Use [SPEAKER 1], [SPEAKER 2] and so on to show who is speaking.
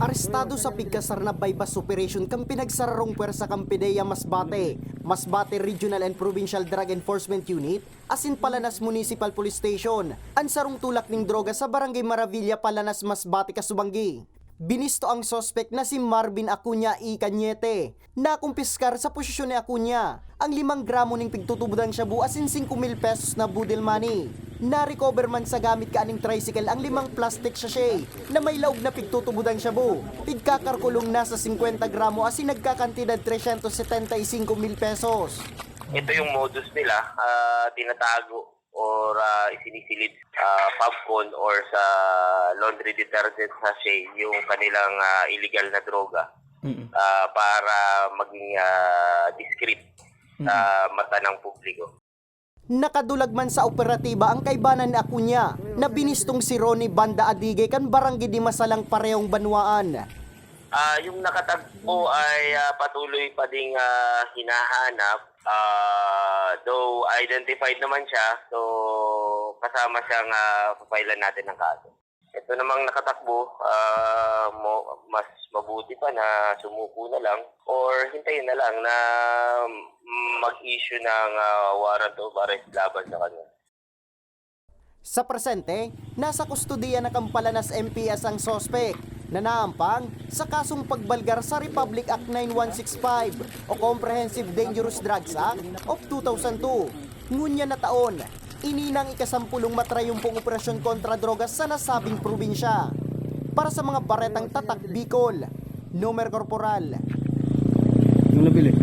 [SPEAKER 1] Arestado sa pigkasar na bypass operation kang pinagsararong puwersa kang PDEA Masbate Regional and Provincial Drug Enforcement Unit, asin Palanas Municipal Police Station, ansarong tulak ng droga sa Barangay Maravilla, Palanas, Masbate, Kasubanggi. Binisto ang sospek na si Marvin Acuña y Cañete na kumpiskar sa posisyon ni Acuña ang 5 gramo ng pigtutubudang shabu asin 5,000 pesos na budel money. Na-recover man sa gamit kaaning tricycle ang 5 plastic sachet na may laog na pigtutubudang shabu. Pigkakarkulong na sa 50 gramo asin nagkakantidad 375,000 pesos.
[SPEAKER 2] Ito yung modus nila, tinatago or isinisilid popcorn or sa laundry detergent sachet yung kanilang illegal na droga para maging discreet sa mata ng publiko.
[SPEAKER 1] Nakadulag man sa operatiba ang kaibanan ni Acuña na binistong si Ronnie Banda Adige kan Barangay di Masalang parehong banwaan.
[SPEAKER 2] Yung nakatagpo ay patuloy pa ding hinahanap. Though identified naman siya, so kasama siyang papailan natin ng kaso. Ito namang nakatakbo, mas mabuti pa na sumuko na lang or hintayin na lang na mag-issue ng warrant of arrest laban sa kanya.
[SPEAKER 1] Sa presente, nasa kustudiya na Palanas MPS ang sospek na naampang sa kasong pagbalgar sa Republic Act 9165 o Comprehensive Dangerous Drugs Act of 2002. Ngunya na taon, ininang ikasampulong matrayumpong operasyon kontra drogas sa nasabing probinsya. Para sa mga baretang tatak Bicol, Nomer Corporal.
[SPEAKER 3] Yung nabili.